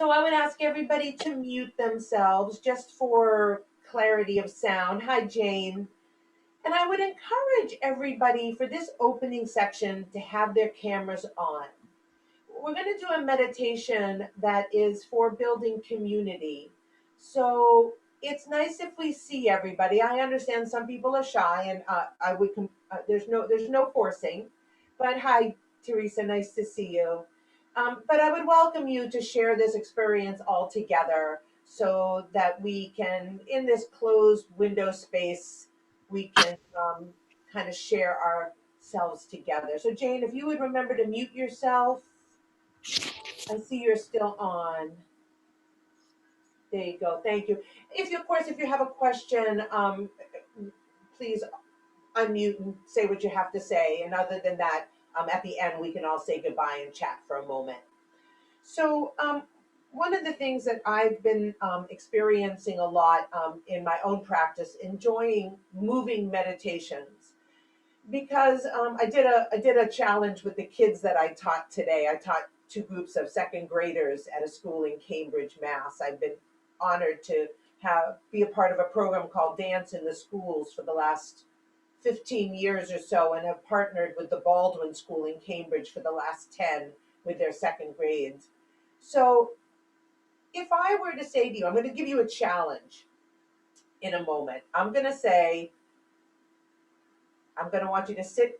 So I would ask everybody to mute themselves just for clarity of sound. Hi, Jane. And I would encourage everybody for this opening section to have their cameras on. We're going to do a meditation that is for building community. So it's nice if we see everybody. I understand some people are shy, and I would. There's no forcing. But hi, Teresa. Nice to see you. But I would welcome you to share this experience all together, so that we can, in this closed window space, we can kind of share ourselves together. So Jane, if you would remember to mute yourself. I see you're still on. There you go. Thank you. Of course, if you have a question, please unmute and say what you have to say. And other than that, at the end, we can all say goodbye and chat for a moment. So, one of the things that I've been experiencing a lot in my own practice, enjoying moving meditations, because I did a challenge with the kids that I taught today. I taught two groups of second graders at a school in Cambridge, Mass. I've been honored to have be a part of a program called Dance in the Schools for the last 15 years or so, and have partnered with the Baldwin School in Cambridge for the last 10 with their second grades. So if I were to say to you, I'm going to give you a challenge in a moment. I'm going to say, I'm going to want you to sit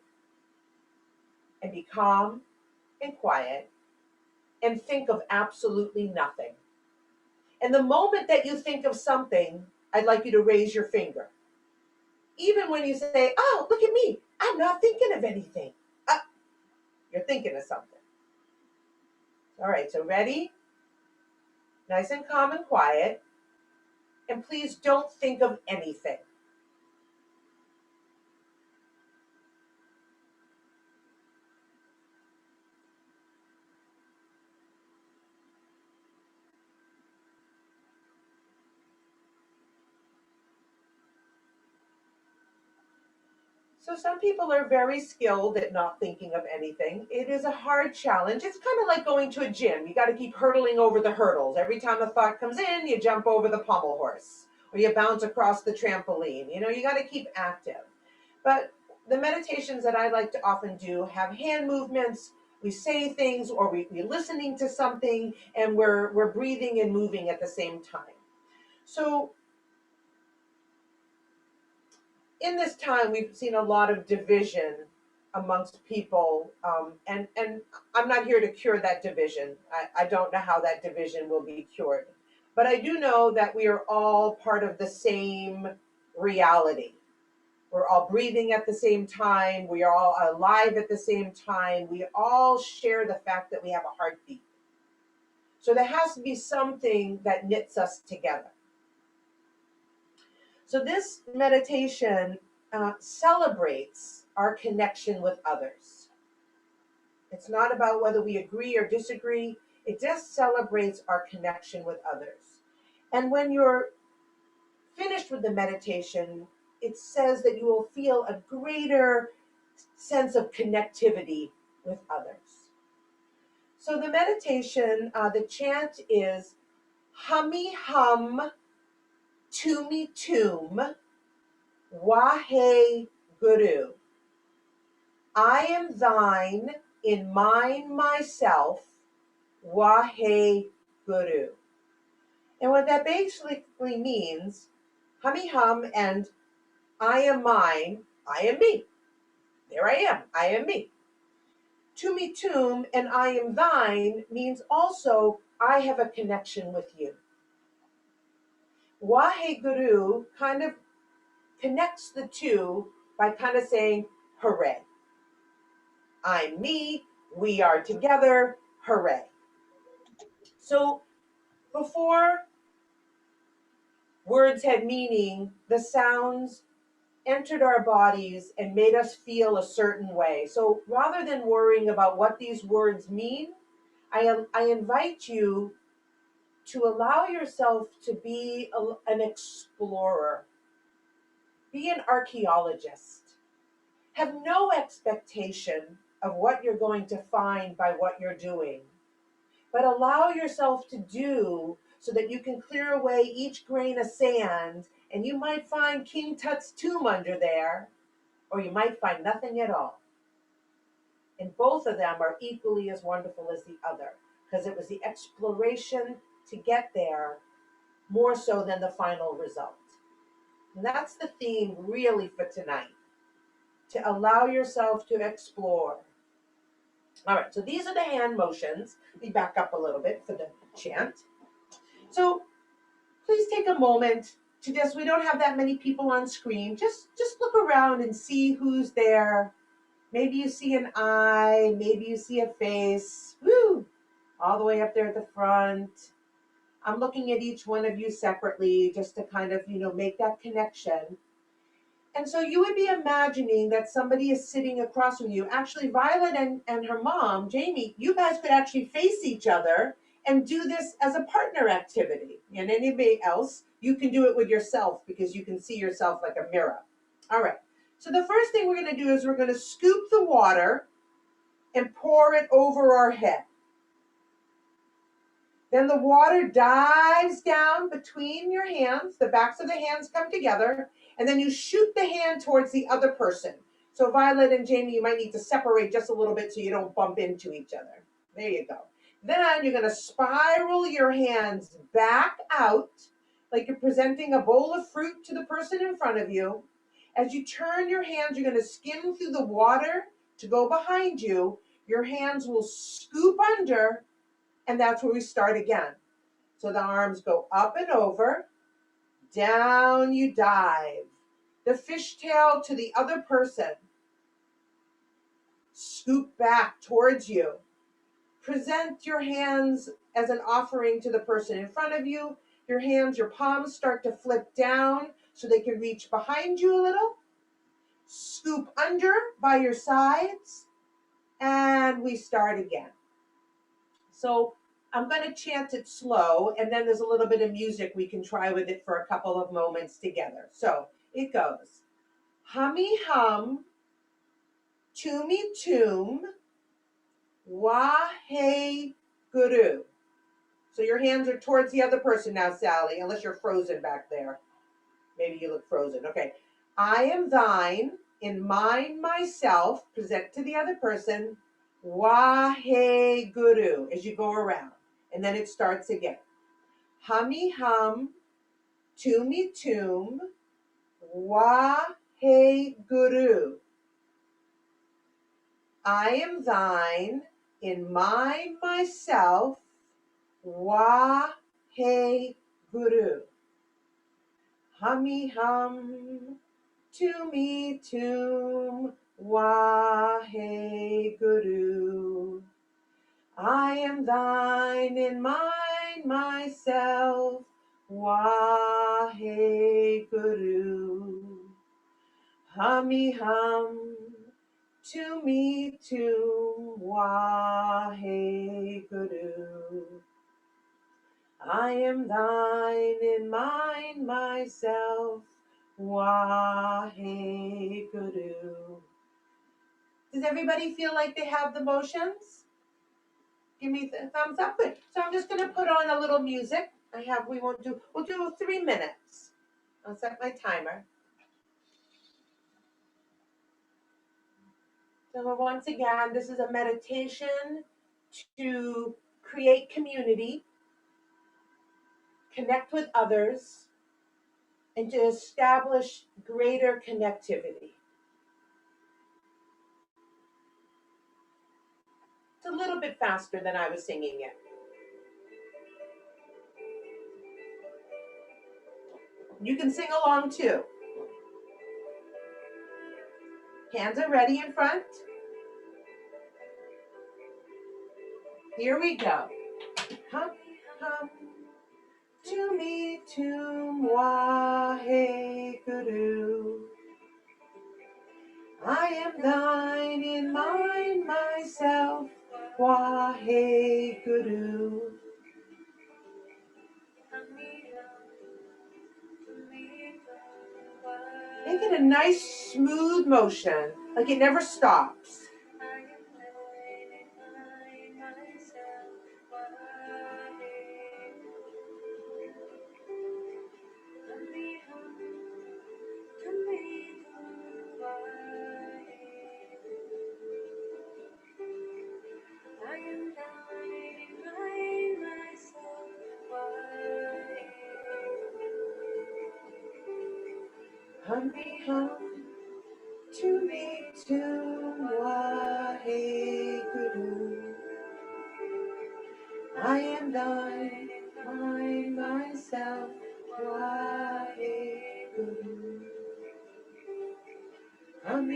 and be calm and quiet and think of absolutely nothing. And the moment that you think of something, I'd like you to raise your finger. Even when you say, "Oh, look at me, I'm not thinking of anything." Uh, you're thinking of something. All right, so ready? Nice and calm and quiet. And please don't think of anything. So some people are very skilled at not thinking of anything. It is a hard challenge. It's kind of like going to a gym. You got to keep hurdling over the hurdles. Every time a thought comes in, you jump over the pommel horse or you bounce across the trampoline. You got to keep active. But the meditations that I like to often do have hand movements. We say things, or we're listening to something, and we're breathing and moving at the same time. So in this time, we've seen a lot of division amongst people, and I'm not here to cure that division. I don't know how that division will be cured, but I do know that we are all part of the same reality. We're all breathing at the same time. We are all alive at the same time. We all share the fact that we have a heartbeat. So there has to be something that knits us together. So this meditation celebrates our connection with others. It's not about whether we agree or disagree. It just celebrates our connection with others. And when you're finished with the meditation, it says that you will feel a greater sense of connectivity with others. So the meditation, the chant is Hummy Hum Tumi Tum Wahe Guru. I am thine in mine myself, Wahe Guru. And what that basically means, Hummy Hum and I am mine, I am me. There I am, I am me. Tumi Tum and I am thine means also I have a connection with you. Wahe Guru kind of connects the two by kind of saying, hooray. I'm me, we are together, hooray. So before words had meaning, the sounds entered our bodies and made us feel a certain way. So rather than worrying about what these words mean, I invite you to allow yourself to be an explorer, be an archaeologist. Have no expectation of what you're going to find by what you're doing. but allow yourself to do so that you can clear away each grain of sand, and you might find King Tut's tomb under there, or you might find nothing at all. And both of them are equally as wonderful as the other, because it was the exploration to get there more so than the final result. And that's the theme really for tonight, to allow yourself to explore. All right, so these are the hand motions. We back up a little bit for the chant. So please take a moment to just, we don't have that many people on screen. Just look around and see who's there. Maybe you see an eye, maybe you see a face. Woo! All the way up there at the front. I'm looking at each one of you separately just to kind of, make that connection. And so you would be imagining that somebody is sitting across from you. Actually, Violet and her mom, Jamie, you guys could actually face each other and do this as a partner activity. And anybody else, you can do it with yourself because you can see yourself like a mirror. All right. So the first thing we're going to do is we're going to scoop the water and pour it over our head. Then the water dives down between your hands. The backs of the hands come together. And then you shoot the hand towards the other person. So Violet and Jamie, you might need to separate just a little bit so you don't bump into each other. There you go. Then you're going to spiral your hands back out like you're presenting a bowl of fruit to the person in front of you. As you turn your hands, you're going to skim through the water to go behind you. Your hands will scoop under, and that's where we start again. So the arms go up and over, down you dive. The fishtail to the other person. Scoop back towards you. Present your hands as an offering to the person in front of you. Your hands, your palms start to flip down so they can reach behind you a little. Scoop under by your sides. And we start again. So I'm going to chant it slow, and then there's a little bit of music we can try with it for a couple of moments together. So it goes. Hummy hum, toomy toom, wahe guru. So your hands are towards the other person now, Sally, unless you're frozen back there. Maybe you look frozen. Okay. I am thine, in mine myself, present to the other person, wahe guru, as you go around. And then it starts again. Hummy hum, toomy toom, wahe guru. I am thine, in mine myself, wahe guru. Hummy hum, toomy toom, wahe guru. I am thine, in mine myself, wahe guru. Hummy hum, toomy toom, wahe guru. I am thine, in mine myself, wahe guru. Does everybody feel like they have the motions? Give me the thumbs up. Good. So I'm just going to put on a little music. We'll do 3 minutes. I'll set my timer. So once again, this is a meditation to create community, connect with others, and to establish greater connectivity. It's a little bit faster than I was singing it. You can sing along too. Hands are ready in front. Here we go. Hum, hum, toomy toom, wahe guru. I am thine, in mine myself, wahe guru. Make it a nice smooth motion, like it never stops. Hum to me to Waheguru. I am thine, mine, myself, Waheguru. Hum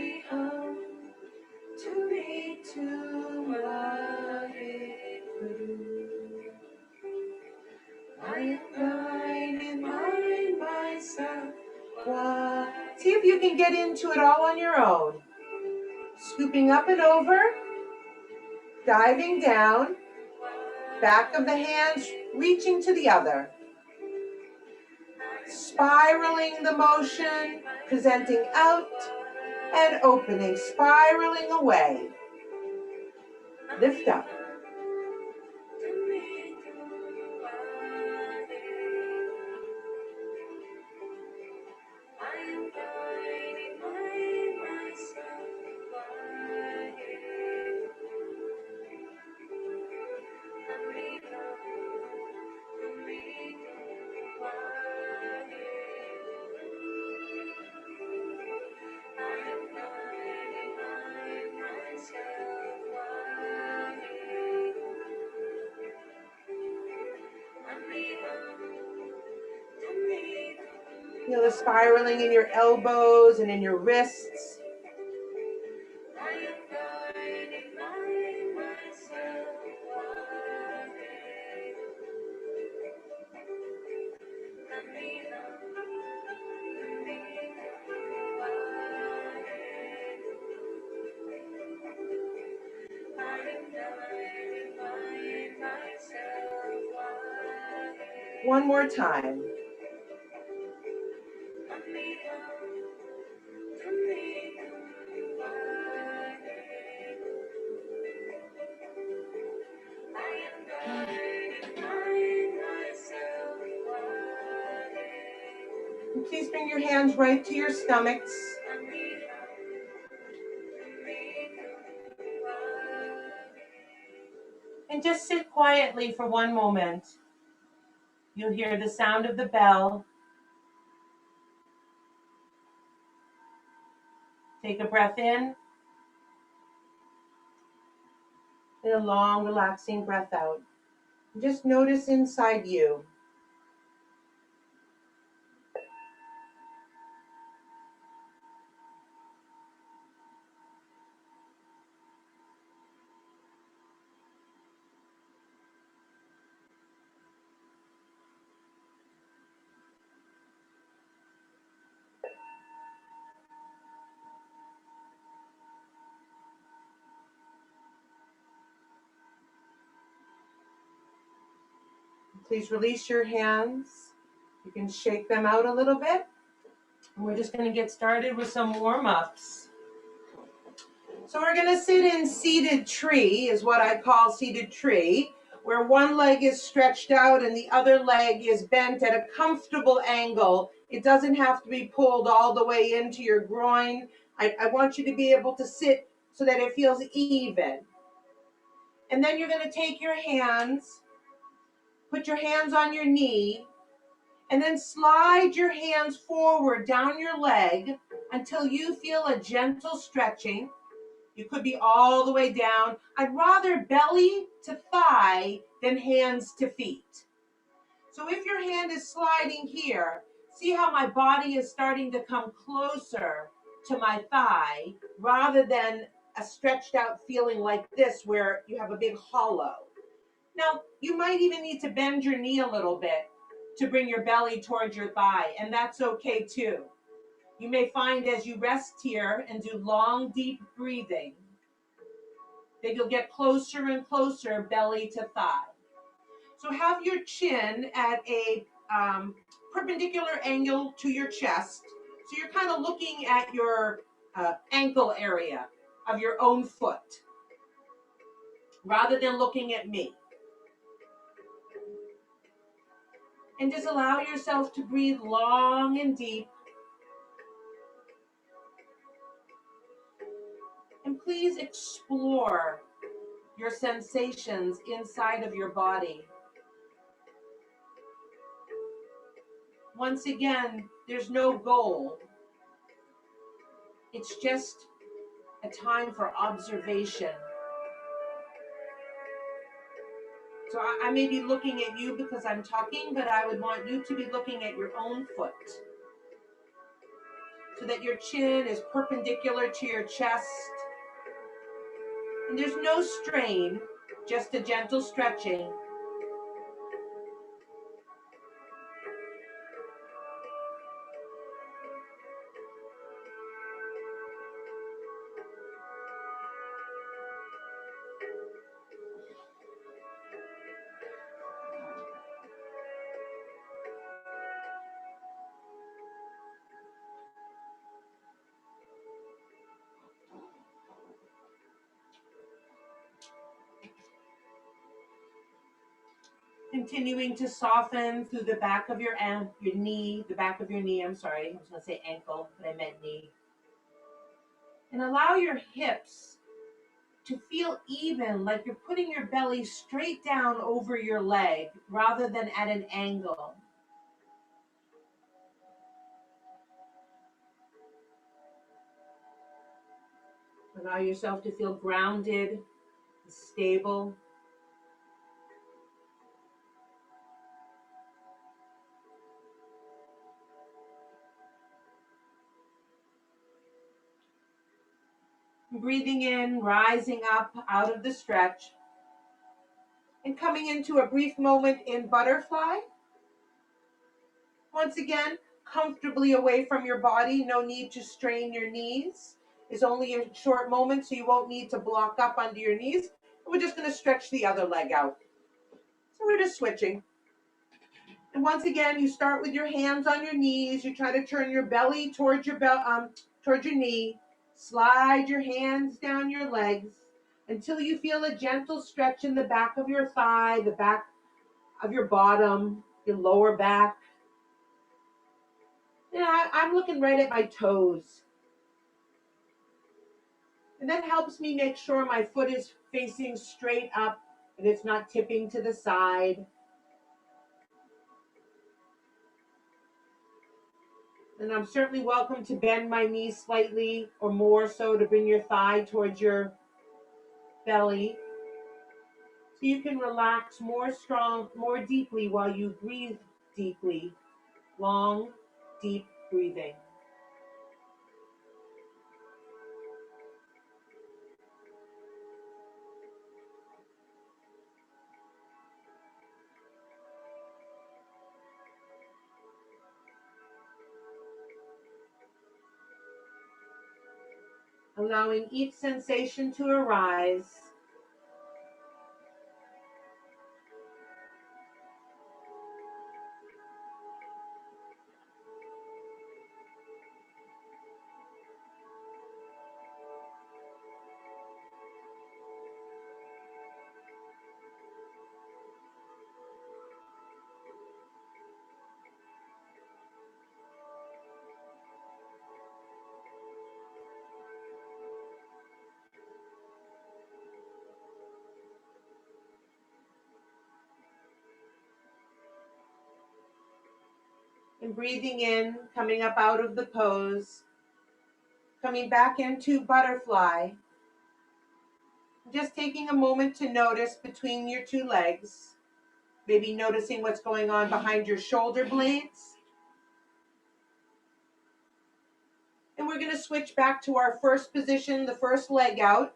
to me to Waheguru. I am thine and mine, myself, Wah. See if you can get into it all on your own. Scooping up and over, diving down, back of the hands reaching to the other. Spiraling the motion, presenting out and opening, spiraling away. Lift up. Feel the spiraling in your elbows and in your wrists. One more time. And please bring your hands right to your stomachs. And just sit quietly for one moment. You'll hear the sound of the bell. Take a breath in. And a long, relaxing breath out. And just notice inside you. Please release your hands. You can shake them out a little bit. And we're just going to get started with some warm-ups. So we're going to sit in seated tree, is what I call seated tree, where one leg is stretched out and the other leg is bent at a comfortable angle. It doesn't have to be pulled all the way into your groin. I want you to be able to sit so that it feels even. And then you're going to take your hands, put your hands on your knee, and then slide your hands forward down your leg until you feel a gentle stretching. You could be all the way down. I'd rather belly to thigh than hands to feet. So if your hand is sliding here, see how my body is starting to come closer to my thigh rather than a stretched out feeling like this where you have a big hollow. Now, you might even need to bend your knee a little bit to bring your belly towards your thigh, and that's okay too. You may find as you rest here and do long, deep breathing, that you'll get closer and closer belly to thigh. So have your chin at a perpendicular angle to your chest. So you're kind of looking at your ankle area of your own foot rather than looking at me. And just allow yourself to breathe long and deep. And please explore your sensations inside of your body. Once again, there's no goal. It's just a time for observation. So I may be looking at you because I'm talking, but I would want you to be looking at your own foot so that your chin is perpendicular to your chest. And there's no strain, just a gentle stretching. Continuing to soften through the back of your knee, the back of your knee. I'm sorry, I was going to say ankle, but I meant knee. And allow your hips to feel even, like you're putting your belly straight down over your leg rather than at an angle. Allow yourself to feel grounded, stable. Breathing in, rising up out of the stretch, and coming into a brief moment in butterfly. Once again, comfortably away from your body. No need to strain your knees. It's only a short moment, so you won't need to block up under your knees. We're just going to stretch the other leg out. So we're just switching. And once again, you start with your hands on your knees. You try to turn your belly towards your knee. Slide your hands down your legs until you feel a gentle stretch in the back of your thigh, the back of your bottom, your lower back. And I'm looking right at my toes. And that helps me make sure my foot is facing straight up and it's not tipping to the side. And I'm certainly welcome to bend my knees slightly or more so to bring your thigh towards your belly. So you can relax more deeply while you breathe deeply. Long, deep breathing. Allowing each sensation to arise. And breathing in, coming up out of the pose, coming back into butterfly. Just taking a moment to notice between your two legs, maybe noticing what's going on behind your shoulder blades. And we're going to switch back to our first position, the first leg out.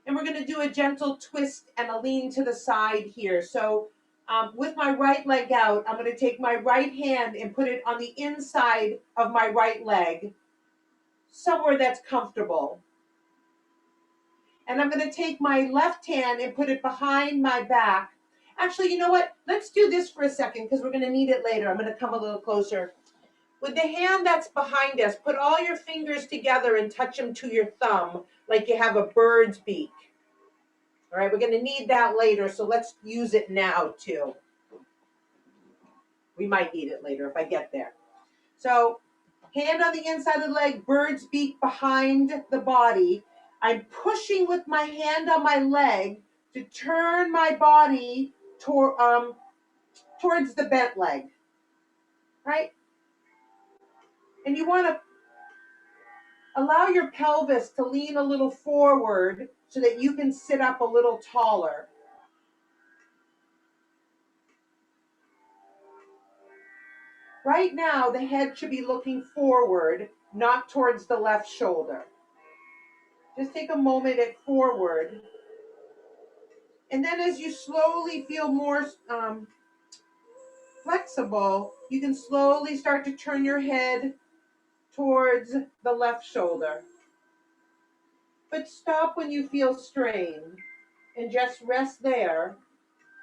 And we're going to do a gentle twist and a lean to the side here. So with my right leg out, I'm going to take my right hand and put it on the inside of my right leg, somewhere that's comfortable. And I'm going to take my left hand and put it behind my back. Actually, you know what? Let's do this for a second because we're going to need it later. I'm going to come a little closer. With the hand that's behind us, put all your fingers together and touch them to your thumb like you have a bird's beak. All right, we're going to need that later, so let's use it now too. We might need it later if I get there. So, hand on the inside of the leg, bird's beak behind the body. I'm pushing with my hand on my leg to turn my body towards the bent leg, right? And you want to Allow your pelvis to lean a little forward so that you can sit up a little taller. Right now, the head should be looking forward, not towards the left shoulder. Just take a moment at forward. And then as you slowly feel more flexible, you can slowly start to turn your head towards the left shoulder. But stop when you feel strain and just rest there.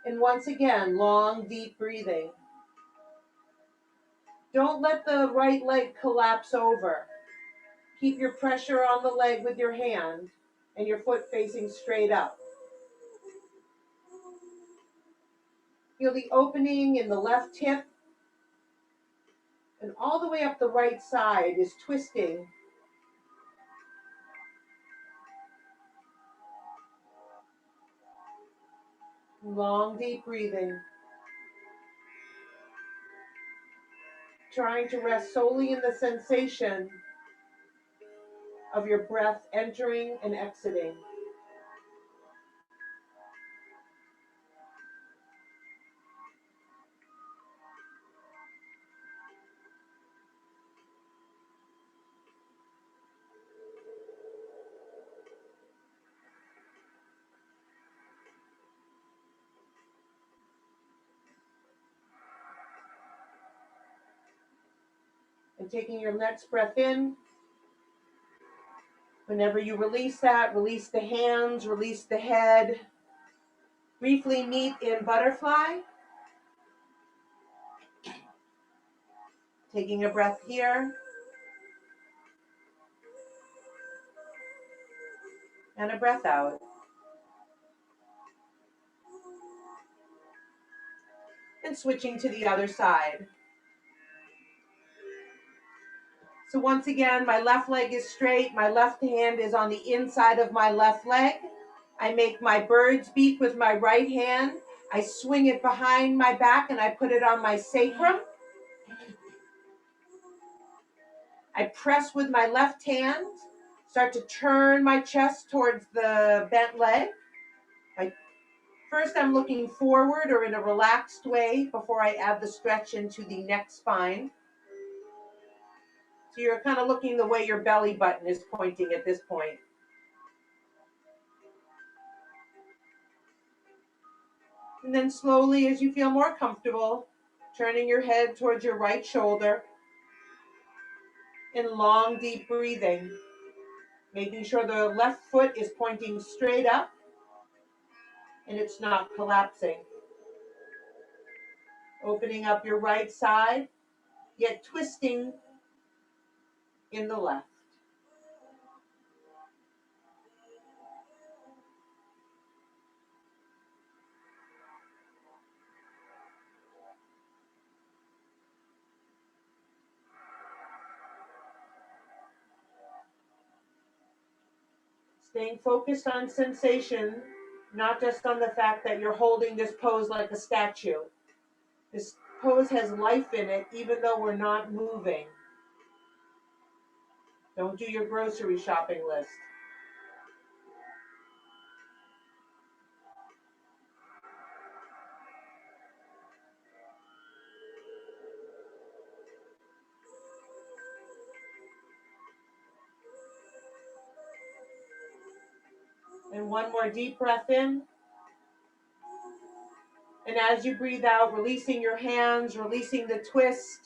And once again, long, deep breathing. Don't let the right leg collapse over. Keep your pressure on the leg with your hand and your foot facing straight up. Feel the opening in the left hip, and all the way up the right side is twisting. Long, deep breathing. Trying to rest solely in the sensation of your breath entering and exiting. And taking your next breath in, whenever you release that, release the hands, release the head. Briefly meet in butterfly. Taking a breath here. And a breath out. And switching to the other side. So once again, my left leg is straight. My left hand is on the inside of my left leg. I make my bird's beak with my right hand. I swing it behind my back and I put it on my sacrum. I press with my left hand, start to turn my chest towards the bent leg. First, I'm looking forward or in a relaxed way before I add the stretch into the neck spine. So you're kind of looking the way your belly button is pointing at this point. And then slowly, as you feel more comfortable, turning your head towards your right shoulder and long, deep breathing, making sure the left foot is pointing straight up and it's not collapsing. Opening up your right side, yet twisting in the left. Staying focused on sensation, not just on the fact that you're holding this pose like a statue. This pose has life in it, even though we're not moving. Don't do your grocery shopping list. And one more deep breath in. And as you breathe out, releasing your hands, releasing the twist,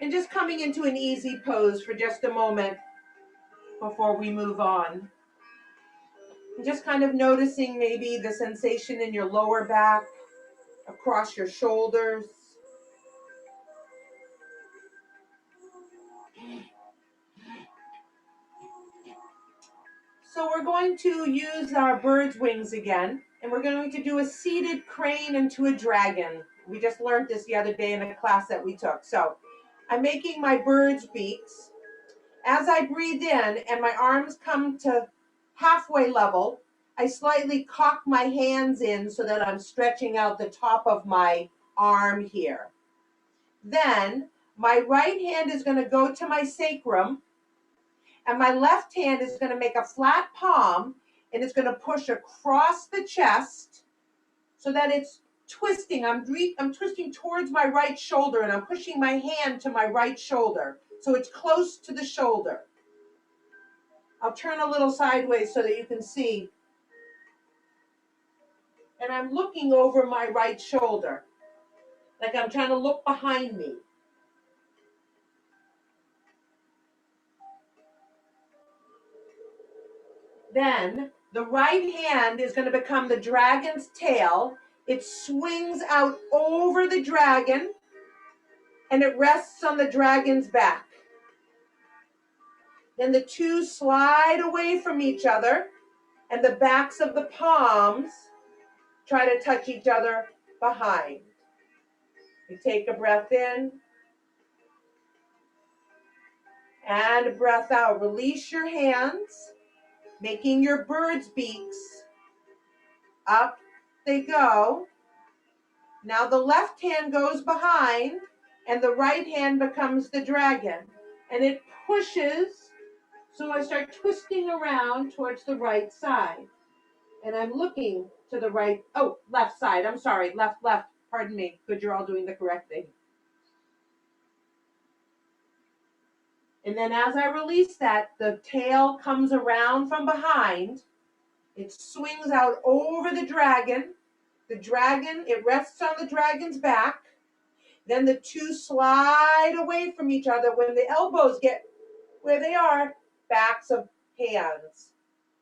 and just coming into an easy pose for just a moment before we move on. And just kind of noticing maybe the sensation in your lower back, across your shoulders. So we're going to use our bird's wings again, and we're going to do a seated crane into a dragon. We just learned this the other day in a class that we took. So I'm making my bird's beaks. As I breathe in and my arms come to halfway level, I slightly cock my hands in so that I'm stretching out the top of my arm here. Then my right hand is going to go to my sacrum. And my left hand is going to make a flat palm, and it's going to push across the chest so that it's twisting. I'm twisting towards my right shoulder, and I'm pushing my hand to my right shoulder so it's close to the shoulder. I'll turn a little sideways so that you can see. And I'm looking over my right shoulder, like I'm trying to look behind me. Then the right hand is going to become the dragon's tail. It swings out over the dragon, and it rests on the dragon's back. Then the two slide away from each other, and the backs of the palms try to touch each other behind. You take a breath in and a breath out. Release your hands, making your bird's beaks. Up they go. Now the left hand goes behind, and the right hand becomes the dragon. And it pushes, so I start twisting around towards the right side. And I'm looking to the right, left side. I'm sorry, left, pardon me. Good, you're all doing the correct thing. And then as I release that, the tail comes around from behind. It swings out over the dragon. The dragon, it rests on the dragon's back. Then the two slide away from each other. When the elbows get where they are, backs of hands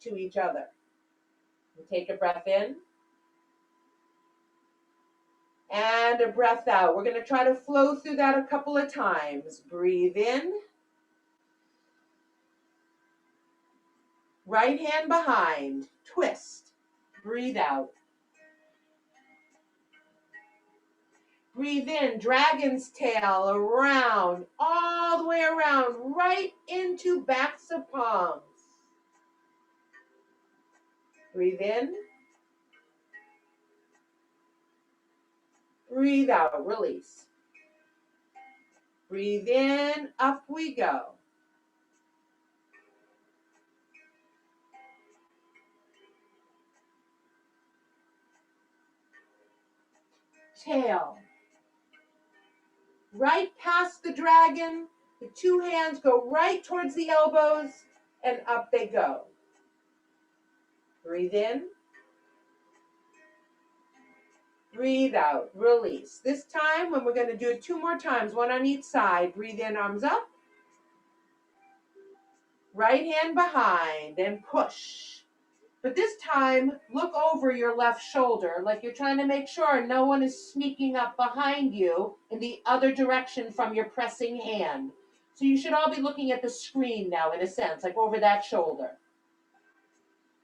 to each other. You take a breath in and a breath out. We're going to try to flow through that a couple of times. Breathe in. Right hand behind. Twist. Breathe out. Breathe in, dragon's tail around, all the way around, right into backs of palms. Breathe in. Breathe out, release. Breathe in, up we go. Tail. Right past the dragon, the two hands go right towards the elbows, and up they go. Breathe in. Breathe out, release. This time, when we're going to do it 2 more times, one on each side, breathe in, arms up. Right hand behind and push. But this time, look over your left shoulder like you're trying to make sure no one is sneaking up behind you in the other direction from your pressing hand. So you should all be looking at the screen now, in a sense, like over that shoulder.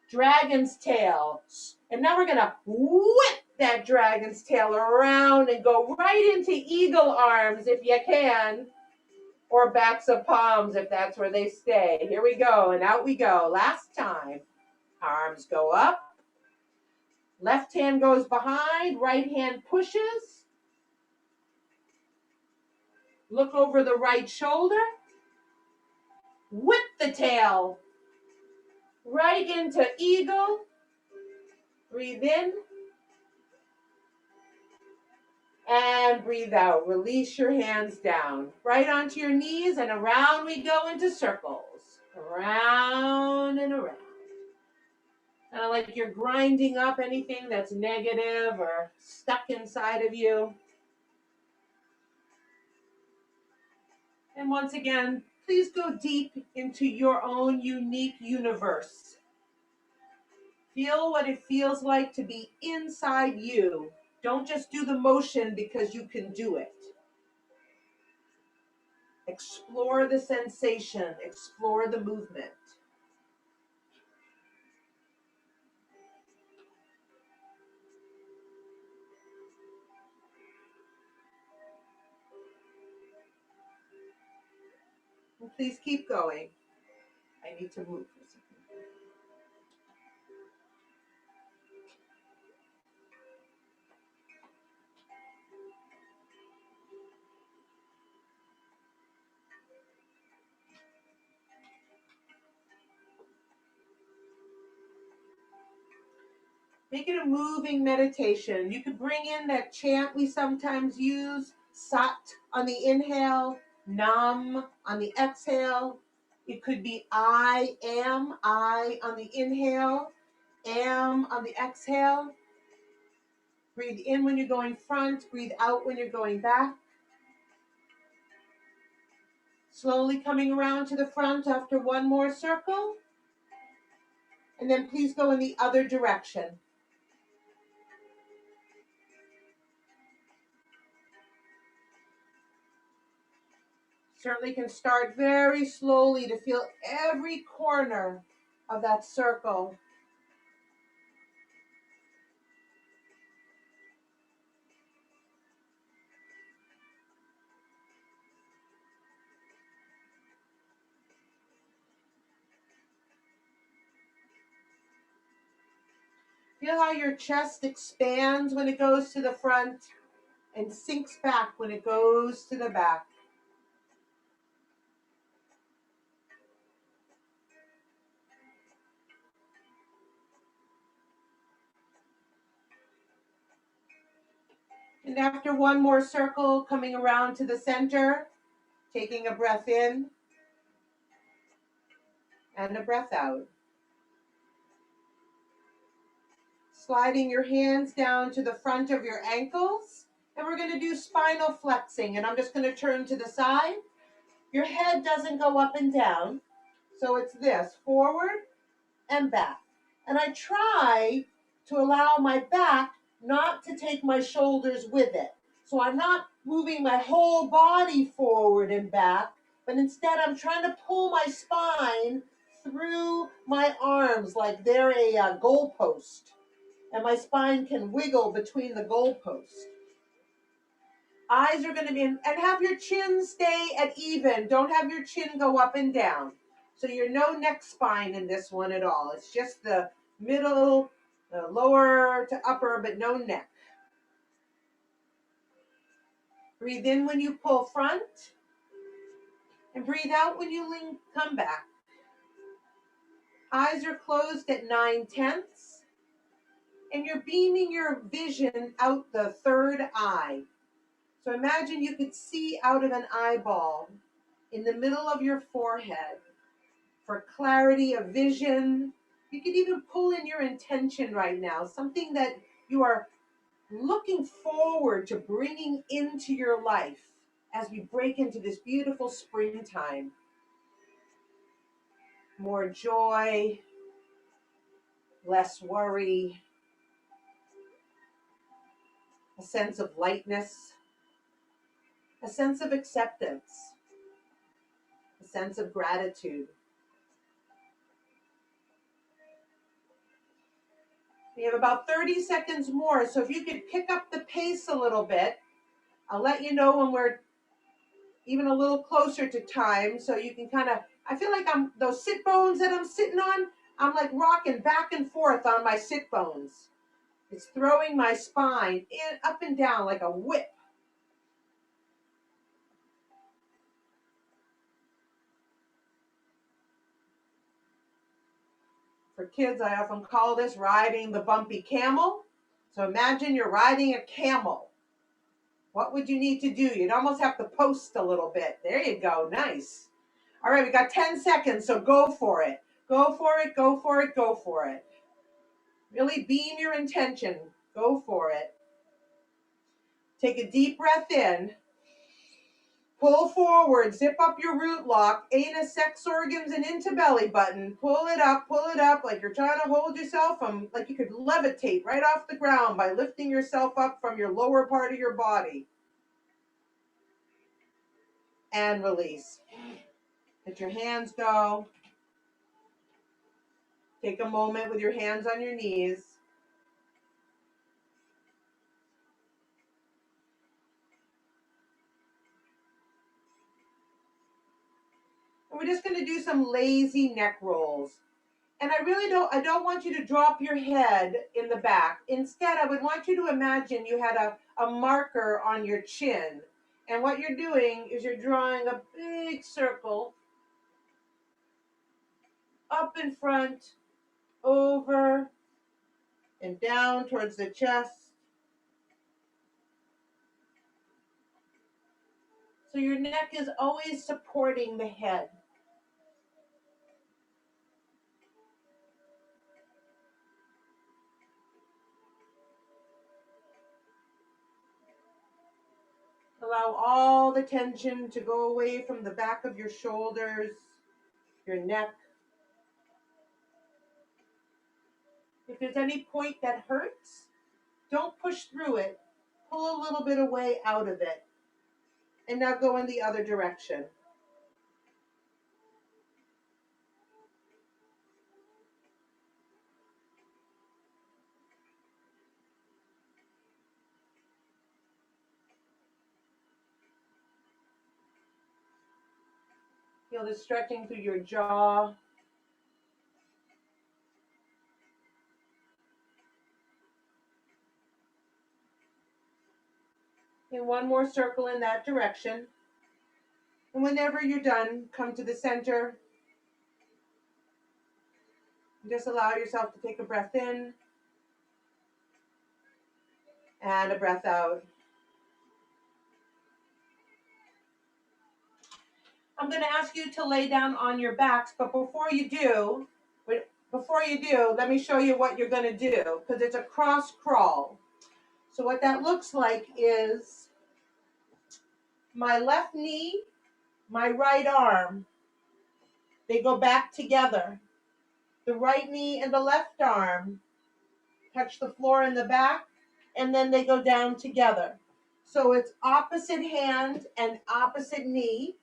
Dragon's tail. And now we're going to whip that dragon's tail around and go right into eagle arms if you can. Or backs of palms if that's where they stay. Here we go, and out we go. Last time. Arms go up. Left hand goes behind. Right hand pushes. Look over the right shoulder. Whip the tail right into eagle. Breathe in. And breathe out. Release your hands down. Right onto your knees, and around we go into circles. Around and around. Kind of like you're grinding up anything that's negative or stuck inside of you. And once again, please go deep into your own unique universe. Feel what it feels like to be inside you. Don't just do the motion because you can do it. Explore the sensation. Explore the movement. And please keep going. I need to move for a second. Make it a moving meditation. You could bring in that chant we sometimes use, Sat on the inhale, Nam on the exhale. It could be I am, I on the inhale, am on the exhale. Breathe in when you're going front, breathe out when you're going back. Slowly coming around to the front after one more circle. And then please go in the other direction. Certainly can start very slowly to feel every corner of that circle. Feel how your chest expands when it goes to the front and sinks back when it goes to the back. And after one more circle, coming around to the center, taking a breath in and a breath out. Sliding your hands down to the front of your ankles. And we're going to do spinal flexing. And I'm just going to turn to the side. Your head doesn't go up and down. So it's this, forward and back. And I try to allow my back not to take my shoulders with it. So I'm not moving my whole body forward and back, but instead I'm trying to pull my spine through my arms like they're a goalpost. And my spine can wiggle between the goalposts. Eyes are going to be in, and have your chin stay at even. Don't have your chin go up and down. So you're no neck spine in this one at all. It's just the middle, lower to upper, but no neck. Breathe in when you pull front, and breathe out when you come back. Eyes are closed at 9/10, and you're beaming your vision out the third eye. So imagine you could see out of an eyeball in the middle of your forehead for clarity of vision. You could even pull in your intention right now, something that you are looking forward to bringing into your life as we break into this beautiful springtime. More joy, less worry, a sense of lightness, a sense of acceptance, a sense of gratitude. We have about 30 seconds more, so if you could pick up the pace a little bit, I'll let you know when we're even a little closer to time, so you can kind of, I feel like those sit bones that I'm sitting on, I'm like rocking back and forth on my sit bones. It's throwing my spine in, up and down like a whip. For kids, I often call this riding the bumpy camel. So imagine you're riding a camel. What would you need to do? You'd almost have to post a little bit. There you go. Nice. All right, we got 10 seconds, so go for it. Go for it, go for it, go for it. Really beam your intention. Go for it. Take a deep breath in. Pull forward, zip up your root lock, anus, sex organs, and into belly button. Pull it up like you're trying to hold yourself from, like you could levitate right off the ground by lifting yourself up from your lower part of your body. And release. Let your hands go. Take a moment with your hands on your knees. And we're just going to do some lazy neck rolls. And I don't want you to drop your head in the back. Instead, I would want you to imagine you had a marker on your chin. And what you're doing is you're drawing a big circle up in front, over, and down towards the chest. So your neck is always supporting the head. Allow all the tension to go away from the back of your shoulders, your neck. If there's any point that hurts, don't push through it. Pull a little bit away out of it. And now go in the other direction. Feel the stretching through your jaw. And one more circle in that direction. And whenever you're done, come to the center. Just allow yourself to take a breath in and a breath out. I'm going to ask you to lay down on your backs, but before you do, let me show you what you're going to do, because it's a cross crawl. So what that looks like is my left knee, my right arm, they go back together. The right knee and the left arm touch the floor in the back, and then they go down together. So it's opposite hand and opposite knee.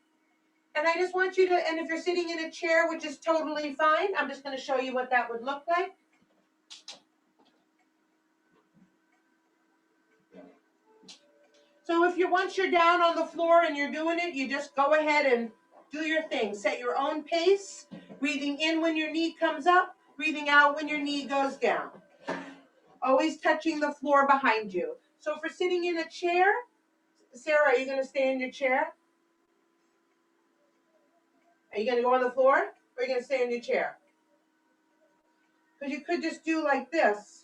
And I just want you to, and if you're sitting in a chair, which is totally fine, I'm just going to show you what that would look like. So if once you're down on the floor and you're doing it, you just go ahead and do your thing. Set your own pace, breathing in when your knee comes up, breathing out when your knee goes down. Always touching the floor behind you. So if we're sitting in a chair, Sarah, are you going to stay in your chair? Are you going to go on the floor, or are you going to stay in your chair? Because you could just do like this.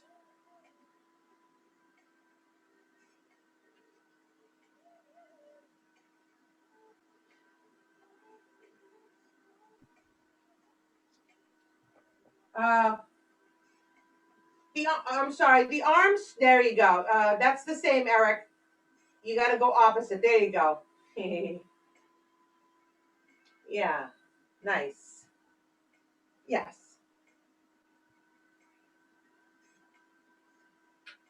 I'm sorry, the arms, there you go. That's the same, Eric. You got to go opposite. There you go. Yeah, nice. Yes.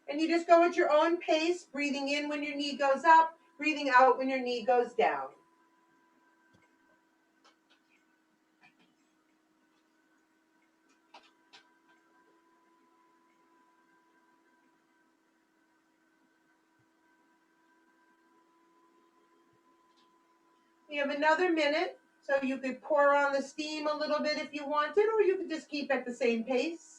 And you just go at your own pace, breathing in when your knee goes up, breathing out when your knee goes down. We have another minute, so you could pour on the steam a little bit if you wanted, or you could just keep at the same pace.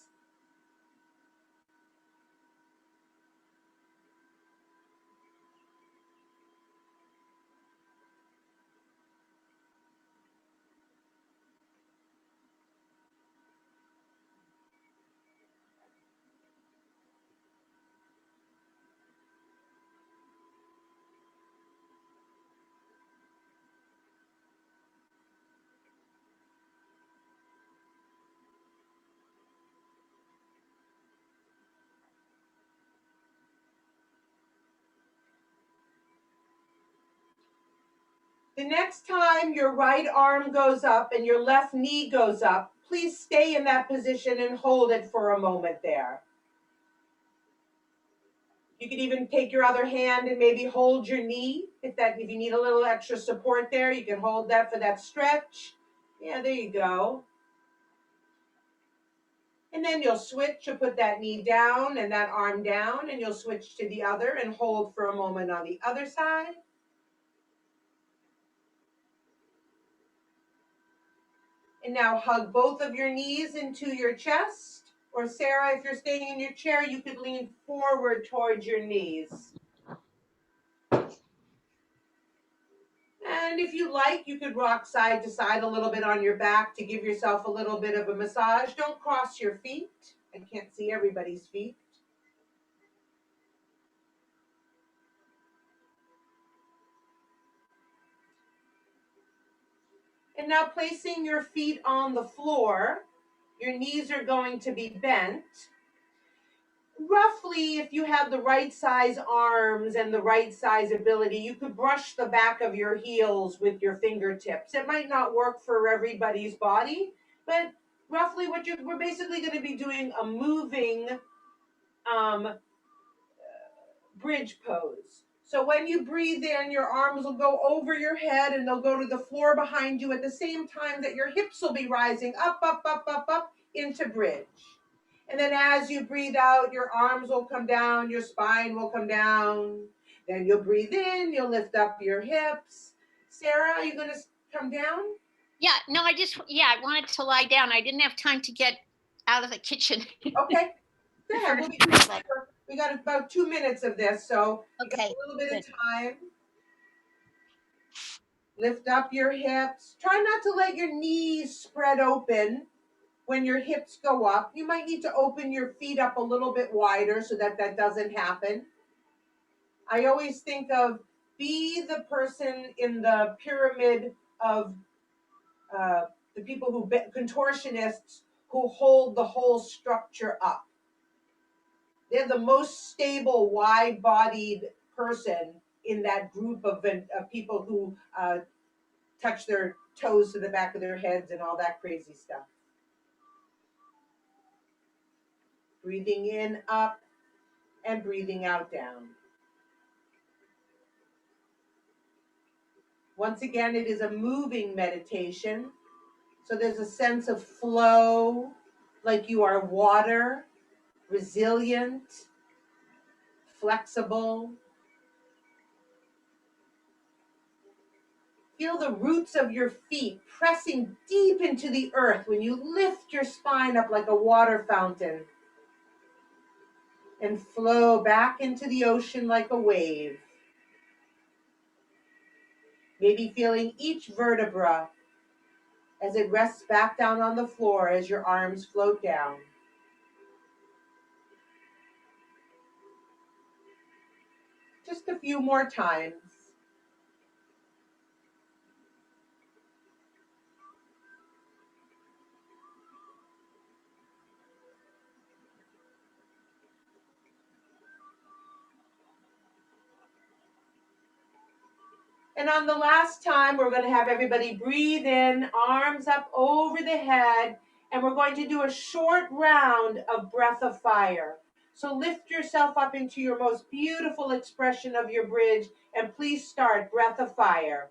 The next time your right arm goes up and your left knee goes up, please stay in that position and hold it for a moment there. You could even take your other hand and maybe hold your knee. If you need a little extra support there, you can hold that for that stretch. Yeah, there you go. And then you'll switch, you'll put that knee down and that arm down, and you'll switch to the other and hold for a moment on the other side. And now hug both of your knees into your chest. Or Sarah, if you're staying in your chair, you could lean forward towards your knees. And if you like, you could rock side to side a little bit on your back to give yourself a little bit of a massage. Don't cross your feet. I can't see everybody's feet. And now placing your feet on the floor, your knees are going to be bent. Roughly, if you have the right size arms and the right size ability, you could brush the back of your heels with your fingertips. It might not work for everybody's body, but roughly we're basically going to be doing a moving um, bridge pose. So when you breathe in, your arms will go over your head and they'll go to the floor behind you at the same time that your hips will be rising up, up, up, up, up into bridge. And then as you breathe out, your arms will come down, your spine will come down. Then you'll breathe in, you'll lift up your hips. Sarah, are you going to come down? Yeah, no, I wanted to lie down. I didn't have time to get out of the kitchen. Okay. Go ahead. We got about 2 minutes of this, so we got a little bit of time. Lift up your hips. Try not to let your knees spread open when your hips go up. You might need to open your feet up a little bit wider so that that doesn't happen. I always think of be the person in the pyramid of the people who, contortionists who hold the whole structure up. They're the most stable, wide-bodied person in that group of people who touch their toes to the back of their heads and all that crazy stuff. Breathing in up and breathing out down. Once again, it is a moving meditation. So there's a sense of flow, like you are water, resilient, flexible. Feel the roots of your feet pressing deep into the earth when you lift your spine up like a water fountain and flow back into the ocean like a wave. Maybe feeling each vertebra as it rests back down on the floor as your arms float down. Just a few more times. And on the last time, we're going to have everybody breathe in, arms up over the head, and we're going to do a short round of breath of fire. So lift yourself up into your most beautiful expression of your bridge, and please start breath of fire.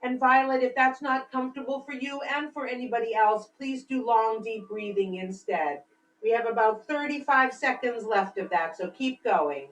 And Violet, if that's not comfortable for you and for anybody else, please do long, deep breathing instead. We have about 35 seconds left of that, so keep going.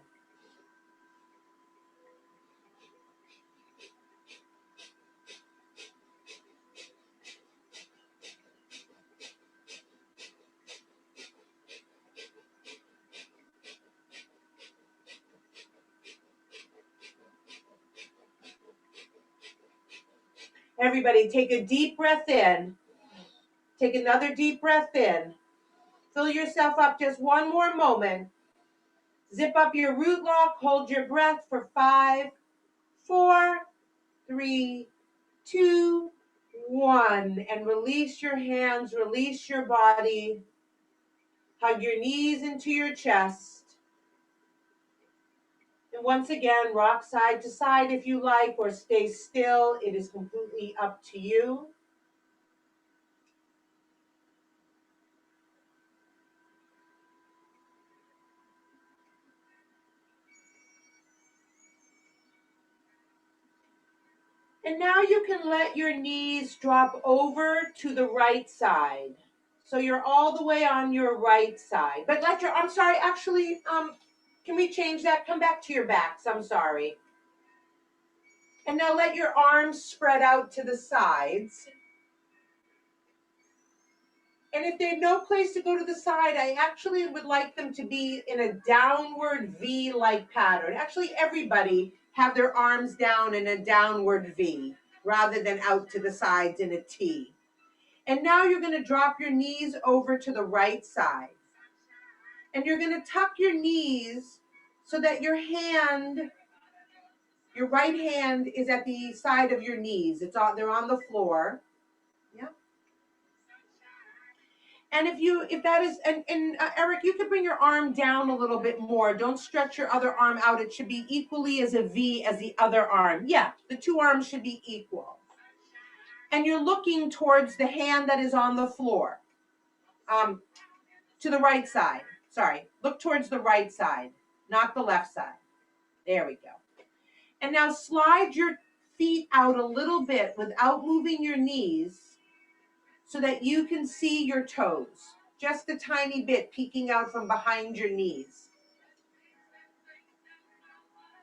Everybody, take a deep breath in. Take another deep breath in. Fill yourself up just one more moment. Zip up your root lock. Hold your breath for 5, 4, 3, 2, 1. And release your hands, release your body. Hug your knees into your chest. And once again, rock side to side if you like, or stay still. It is completely up to you. And now you can let your knees drop over to the right side. So you're all the way on your right side. But I'm sorry, actually, can we change that? Come back to your backs, I'm sorry. And now let your arms spread out to the sides. And if there's no place to go to the side, I actually would like them to be in a downward V-like pattern. Actually, everybody have their arms down in a downward V rather than out to the sides in a T. And now you're going to drop your knees over to the right side. And you're going to tuck your knees so that your hand Your right hand is at the side of your knees. They're on the floor. Yeah. And if that is, Eric, you could bring your arm down a little bit more. Don't stretch your other arm out. It should be equally as a V as the other arm. Yeah, the two arms should be equal. And you're looking towards the hand that is on the floor. To the right side. Sorry, look towards the right side, not the left side. There we go. And now slide your feet out a little bit without moving your knees so that you can see your toes. Just a tiny bit peeking out from behind your knees.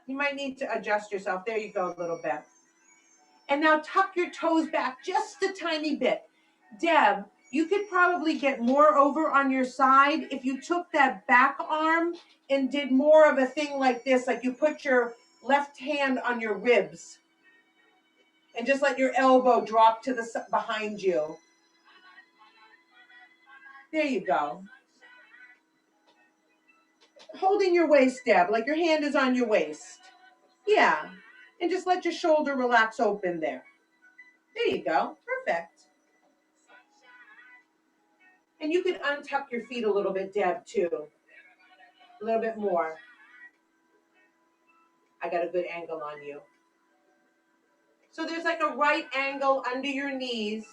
You might need to adjust yourself. There you go, a little bit. And now tuck your toes back just a tiny bit. Deb, you could probably get more over on your side if you took that back arm and did more of a thing like this, like you put your left hand on your ribs and just let your elbow drop to the behind you. There you go. Holding your waist, Deb, like your hand is on your waist. Yeah. And just let your shoulder relax open there. There you go. Perfect. And you could untuck your feet a little bit, Deb, too. A little bit more. I got a good angle on you. So there's like a right angle under your knees.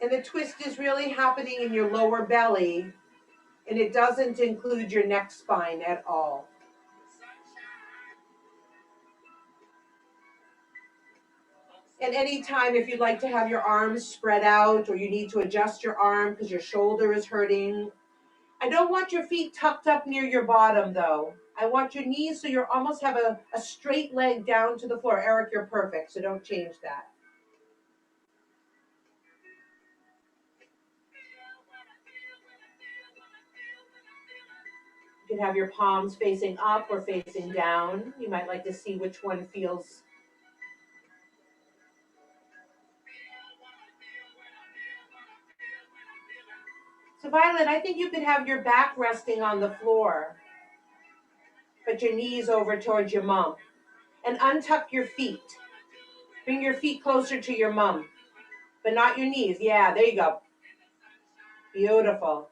And the twist is really happening in your lower belly. And it doesn't include your neck spine at all. And anytime if you'd like to have your arms spread out or you need to adjust your arm because your shoulder is hurting. I don't want your feet tucked up near your bottom though. I want your knees so you almost have a straight leg down to the floor. Eric, you're perfect, so don't change that. You can have your palms facing up or facing down. You might like to see which one feels. So Violet, I think you could have your back resting on the floor, but your knees over towards your mom. And untuck your feet. Bring your feet closer to your mom, but not your knees. Yeah, there you go. Beautiful.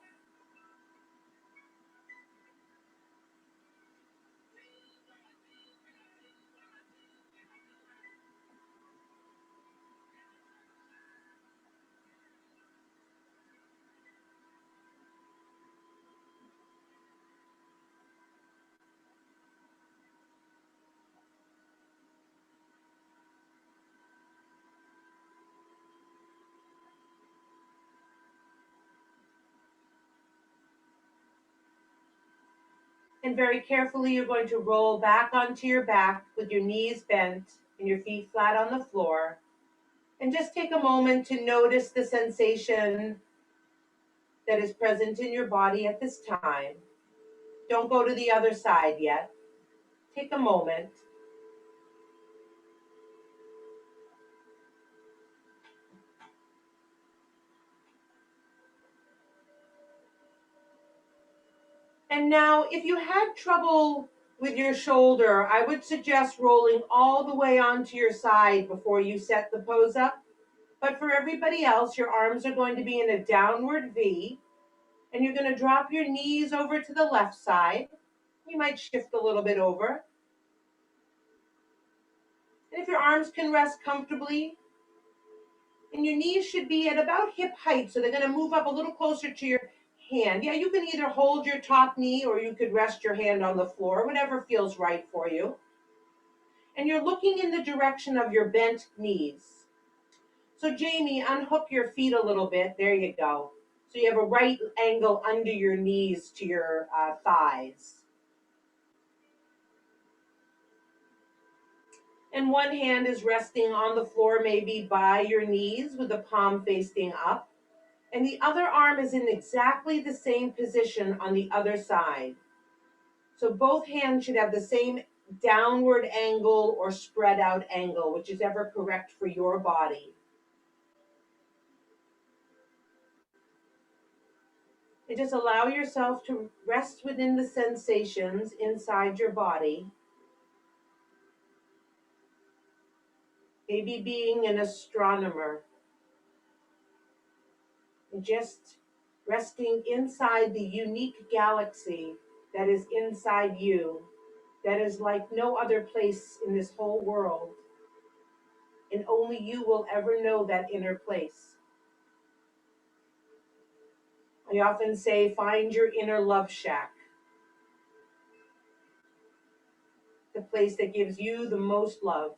And very carefully, you're going to roll back onto your back with your knees bent and your feet flat on the floor. And just take a moment to notice the sensation that is present in your body at this time. Don't go to the other side yet. Take a moment. And now, if you had trouble with your shoulder, I would suggest rolling all the way onto your side before you set the pose up. But for everybody else, your arms are going to be in a downward V, and you're going to drop your knees over to the left side. You might shift a little bit over. And if your arms can rest comfortably, and your knees should be at about hip height, so they're going to move up a little closer to your hand. Yeah, you can either hold your top knee or you could rest your hand on the floor, whatever feels right for you. And you're looking in the direction of your bent knees. So Jamie, unhook your feet a little bit. There you go. So you have a right angle under your knees to your thighs. And one hand is resting on the floor, maybe by your knees with the palm facing up. And the other arm is in exactly the same position on the other side. So both hands should have the same downward angle or spread out angle, which is ever correct for your body. And just allow yourself to rest within the sensations inside your body. maybe being an astronomer, and just resting inside the unique galaxy that is inside you, that is like no other place in this whole world. And only you will ever know that inner place. I often say, find your inner love shack, the place that gives you the most love.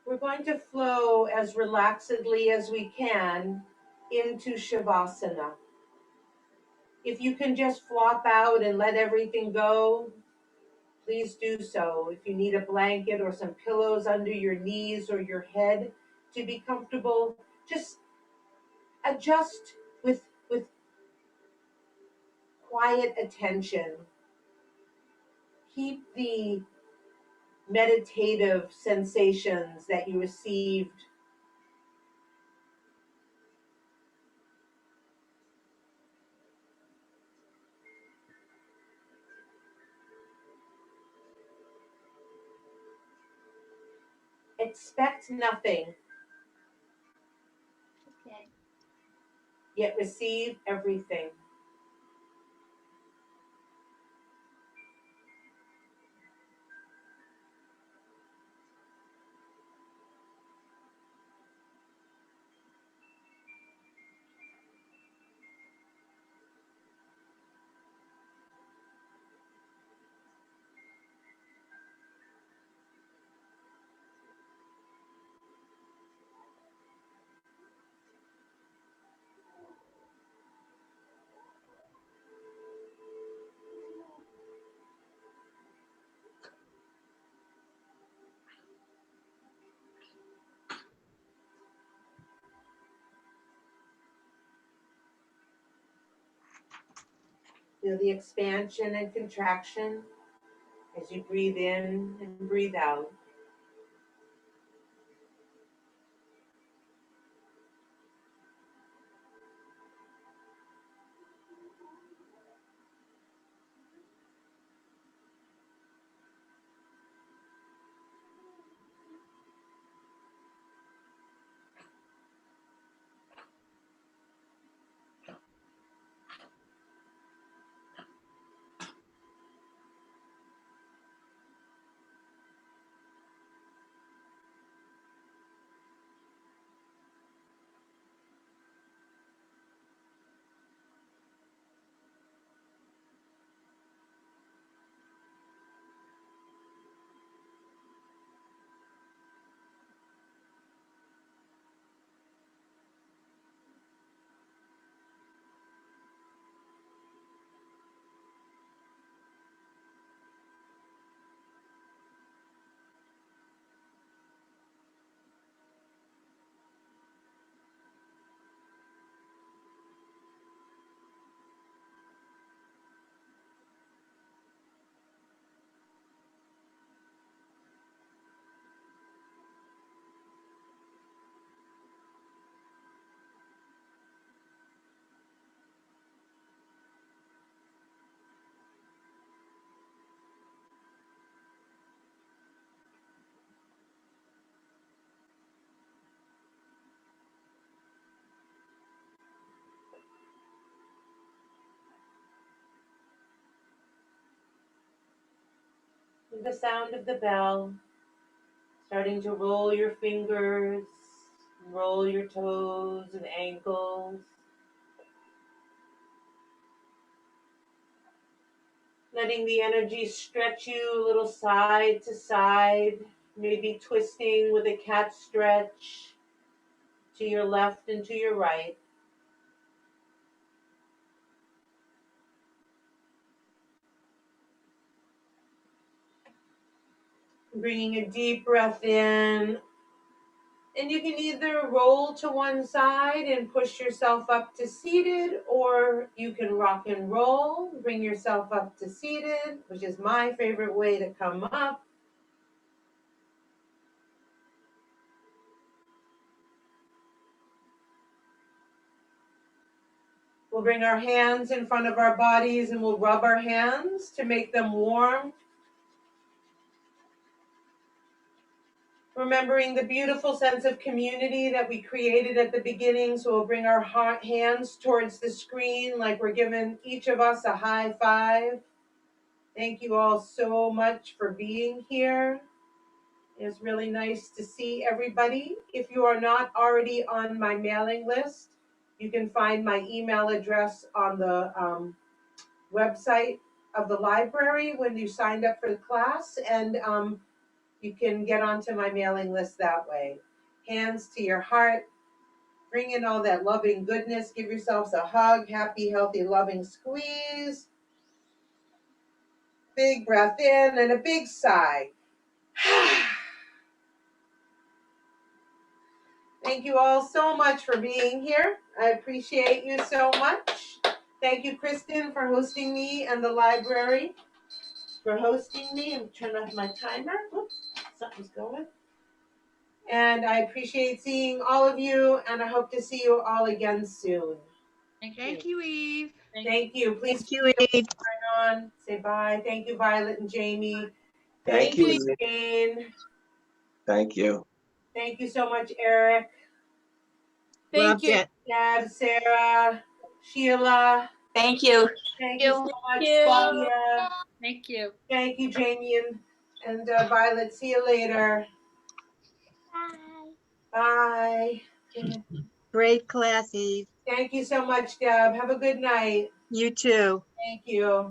We're going to flow as relaxedly as we can into Shavasana. If you can just flop out and let everything go, please do so. If you need a blanket or some pillows under your knees or your head to be comfortable, just adjust with quiet attention. Keep the meditative sensations that you received. Expect nothing, Okay. yet receive everything. Feel the expansion and contraction as you breathe in and breathe out. with the sound of the bell, starting to roll your fingers, roll your toes and ankles. Letting the energy stretch you a little side to side, maybe twisting with a cat stretch to your left and to your right. Bringing a deep breath in. And you can either roll to one side and push yourself up to seated, or you can rock and roll, bring yourself up to seated, which is my favorite way to come up. We'll bring our hands in front of our bodies and we'll rub our hands to make them warm. Remembering the beautiful sense of community that we created at the beginning. So we'll bring our hands towards the screen like we're giving each of us a high five. Thank you all so much for being here. It's really nice to see everybody. If you are not already on my mailing list, you can find my email address on the website of the library when you signed up for the class, and you can get onto my mailing list that way. Hands to your heart. Bring in all that loving goodness. Give yourselves a hug. Happy, healthy, loving squeeze. Big breath in and a big sigh. Thank you all so much for being here. I appreciate you so much. Thank you, Kristen, for hosting me, and the library for hosting me. I'm turning off my timer. Whoops, something's going. And I appreciate seeing all of you, and I hope to see you all again soon. Thank you, Eve. Thank you. Please Thank you, Eve. turn on. Say bye. Thank you, Violet and Jamie. Thank you. Jane. Thank you. Thank you so much, Eric. Loved it. Deb, Sarah, Sheila. Thank you. Thank you so much, you. Claudia. Thank you. Thank you, Jamie and Violet. See you later. Bye. Great class, Eve. Thank you so much, Deb. Have a good night. You too. Thank you.